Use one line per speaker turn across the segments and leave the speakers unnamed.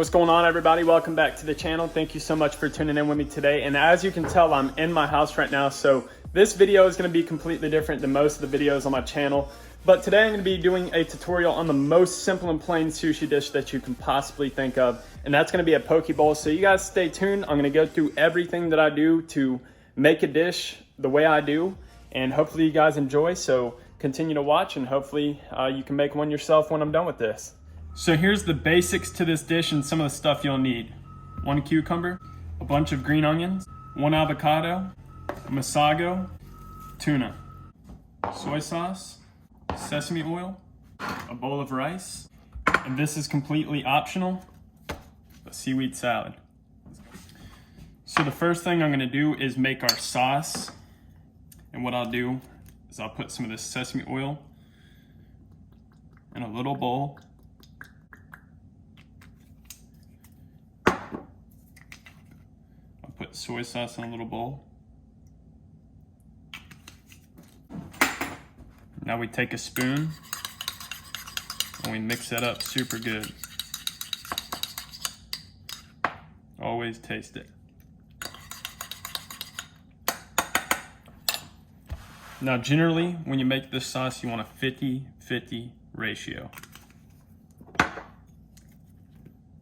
What's going on, everybody? Welcome back to the channel. Thank you so much for tuning in with me today. And as you can tell, I'm in my house right now, so this video is going to be completely different than most of the videos on my channel. But today I'm going to be doing a tutorial on the most simple and plain sushi dish that you can possibly think of, and that's going to be a poke bowl. So you guys stay tuned. I'm going to go through everything that I do to make a dish the way I do, and hopefully you guys enjoy. So continue to watch, and hopefully you can make one yourself when I'm done with this. So here's the basics to this dish and some of the stuff you'll need. 1 cucumber, a bunch of green onions, 1 avocado, masago, tuna, soy sauce, sesame oil, a bowl of rice, and this is completely optional, a seaweed salad. So the first thing I'm gonna do is make our sauce. And what I'll do is I'll put some of this sesame oil in a little bowl. Put soy sauce in a little bowl. Now we take a spoon and we mix that up super good. Always taste it. Now generally when you make this sauce you want a 50-50 ratio.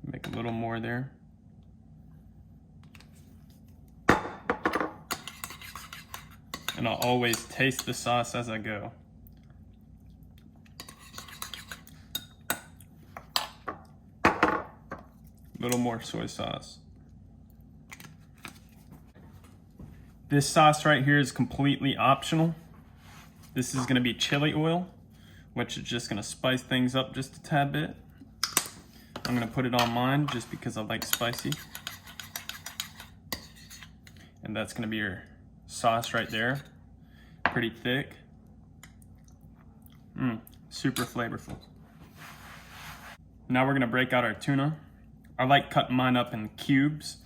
Make a little more there. And I'll always taste the sauce as I go. A little more soy sauce. This sauce right here is completely optional. This is gonna be chili oil, which is just gonna spice things up just a tad bit. I'm gonna put it on mine just because I like spicy. And that's gonna be your sauce right there, pretty thick, super flavorful. Now we're gonna break out our tuna. I like cutting mine up in cubes.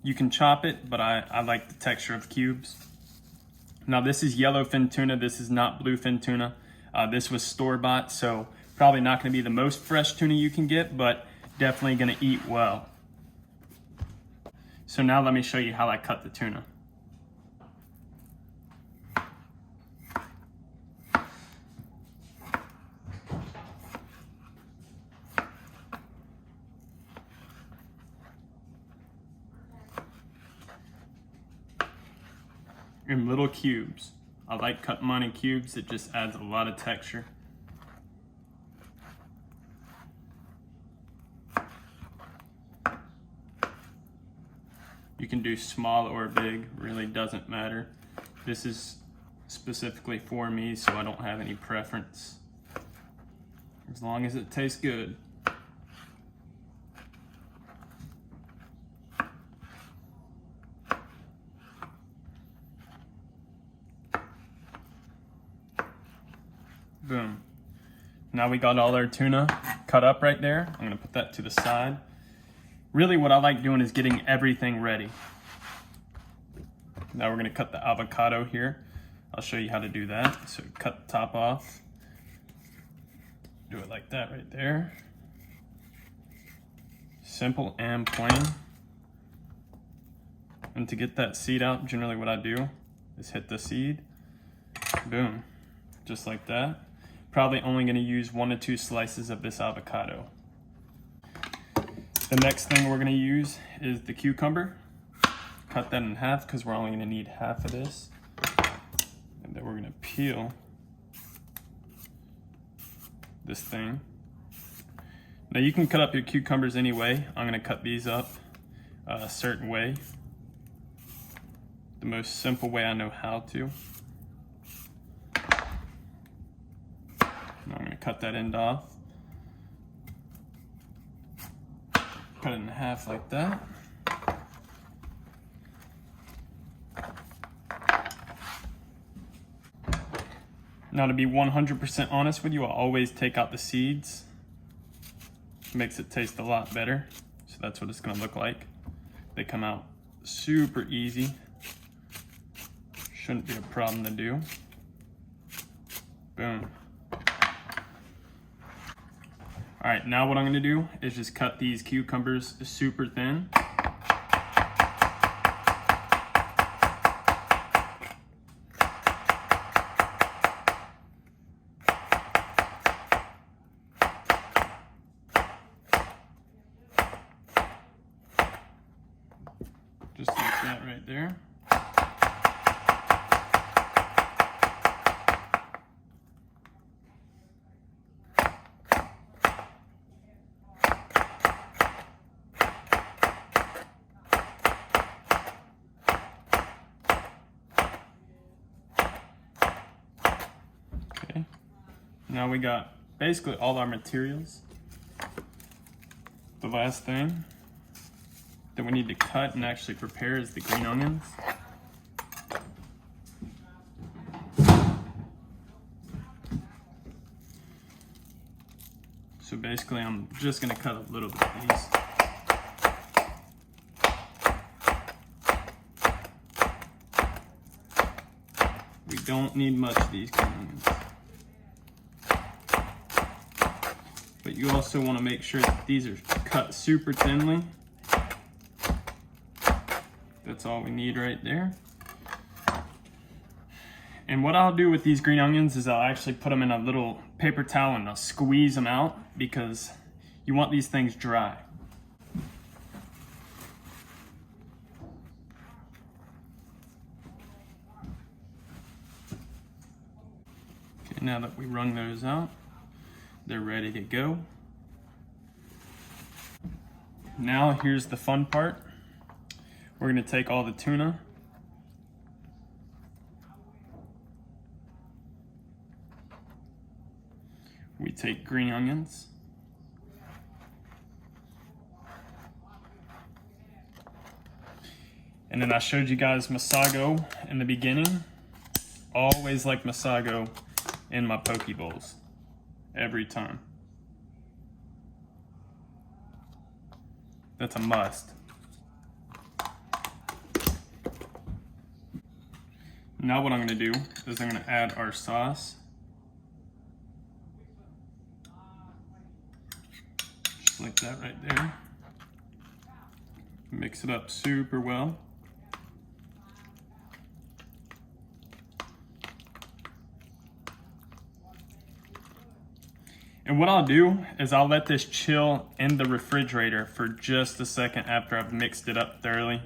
You can chop it, but I like the texture of cubes. Now this is yellowfin tuna, this is not bluefin tuna. This was store-bought, so probably not gonna be the most fresh tuna you can get, but definitely gonna eat well. So now let me show you how I cut the tuna. In little cubes. I like cutting mine in cubes, it just adds a lot of texture. You can do small or big, really doesn't matter. This is specifically for me, so I don't have any preference. As long as it tastes good. Boom. Now we got all our tuna cut up right there. I'm gonna put that to the side. Really what I like doing is getting everything ready. Now we're gonna cut the avocado here. I'll show you how to do that. So cut the top off. Do it like that right there. Simple and plain. And to get that seed out, generally what I do is hit the seed. Boom. Just like that. Probably only gonna use 1 to 2 slices of this avocado. The next thing we're gonna use is the cucumber. Cut that in half because we're only gonna need half of this. And then we're gonna peel this thing. Now you can cut up your cucumbers any way. I'm gonna cut these up a certain way. The most simple way I know how to. I'm gonna cut that end off. Cut it in half like that. Now to be 100% honest with you, I always take out the seeds. Makes it taste a lot better. So that's what it's gonna look like. They come out super easy. Shouldn't be a problem to do. Boom. All right, now what I'm gonna do is just cut these cucumbers super thin. Just like that right there. Okay, now we got basically all our materials. The last thing that we need to cut and actually prepare is the green onions. So basically I'm just gonna cut a little bit of these. We don't need much of these green onions. But you also wanna make sure that these are cut super thinly. That's all we need right there. And what I'll do with these green onions is I'll actually put them in a little paper towel and I'll squeeze them out because you want these things dry. Okay, now that we wrung those out, they're ready to go. Now here's the fun part. We're gonna take all the tuna. We take green onions. And then I showed you guys Masago in the beginning. Always like Masago in my poke bowls, every time. That's a must. Now what I'm gonna do is I'm gonna add our sauce. Just like that right there. Mix it up super well. And what I'll do is I'll let this chill in the refrigerator for just a second after I've mixed it up thoroughly.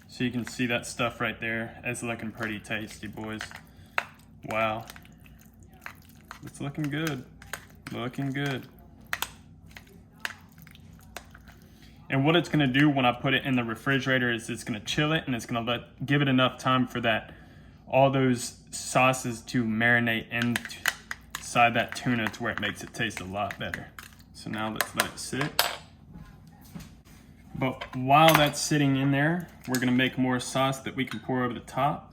So you can see that stuff right there. It's looking pretty tasty, boys. Wow. It's looking good. Looking good. And what it's gonna do when I put it in the refrigerator is it's gonna chill it and it's gonna give it enough time for all those sauces to marinate inside that tuna to where it makes it taste a lot better. So now let's let it sit. But while that's sitting in there, we're gonna make more sauce that we can pour over the top.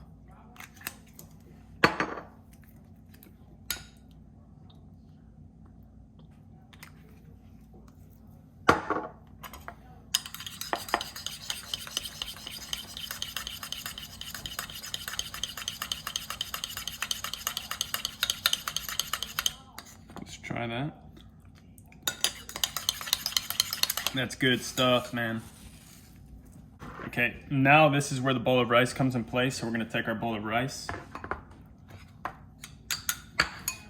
Let's try that. That's good stuff, man. Okay, now this is where the bowl of rice comes in place. So we're gonna take our bowl of rice.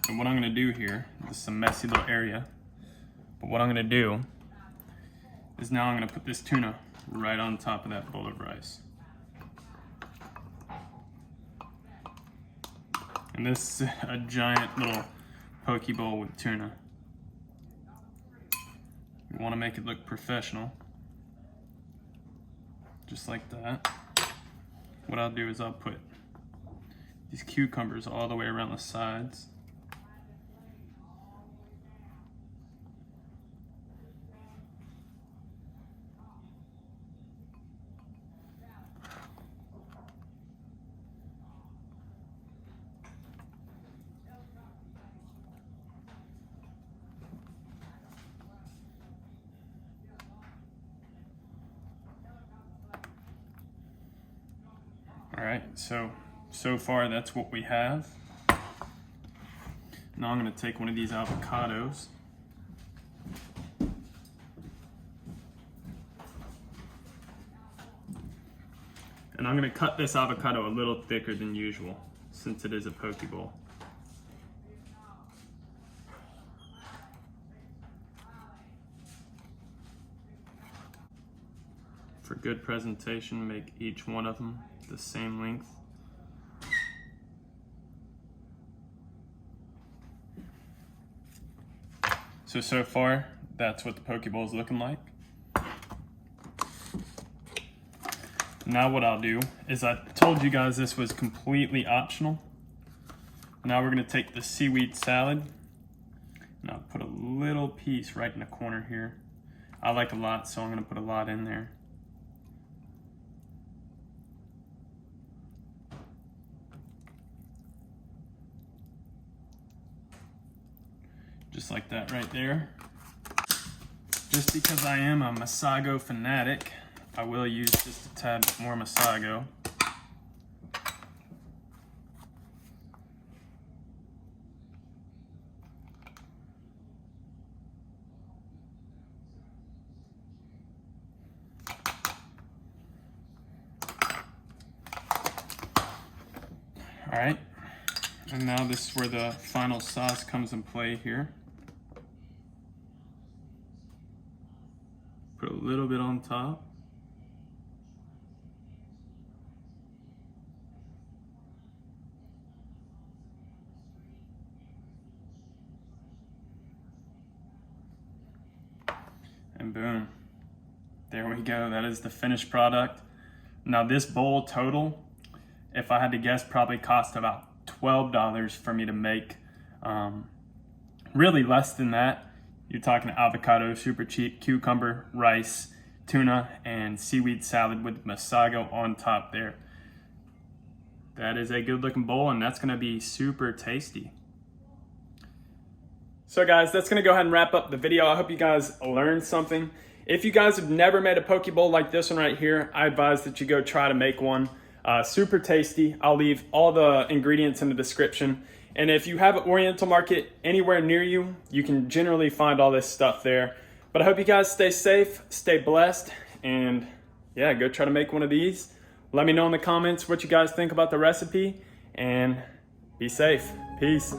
And what I'm gonna do here, this is a messy little area, but what I'm gonna do is now I'm gonna put this tuna right on top of that bowl of rice. And this is a giant little poke bowl with tuna. You want to make it look professional, just like that. What I'll do is I'll put these cucumbers all the way around the sides. All right, so far that's what we have. Now I'm gonna take one of these avocados. And I'm gonna cut this avocado a little thicker than usual since it is a poke bowl. For good presentation, make each one of them the same length. So far, that's what the poke bowl is looking like. Now what I'll do is, I told you guys this was completely optional. Now we're gonna take the seaweed salad and I'll put a little piece right in the corner here. I like a lot, so I'm gonna put a lot in there. Just like that right there. Just because I am a Masago fanatic, I will use just a tad bit more Masago. All right, and now this is where the final sauce comes in play here. Put a little bit on top. And boom, there we go. That is the finished product. Now this bowl total, if I had to guess, probably cost about $12 for me to make. Really less than that. You're talking avocado, super cheap, cucumber, rice, tuna, and seaweed salad with Masago on top there. That is a good looking bowl, and that's gonna be super tasty. So guys, that's gonna go ahead and wrap up the video. I hope you guys learned something. If you guys have never made a poke bowl like this one right here, I advise that you go try to make one. Super tasty. I'll leave all the ingredients in the description. And if you have an Oriental Market anywhere near you, you can generally find all this stuff there. But I hope you guys stay safe, stay blessed, and yeah, go try to make one of these. Let me know in the comments what you guys think about the recipe, and be safe. Peace.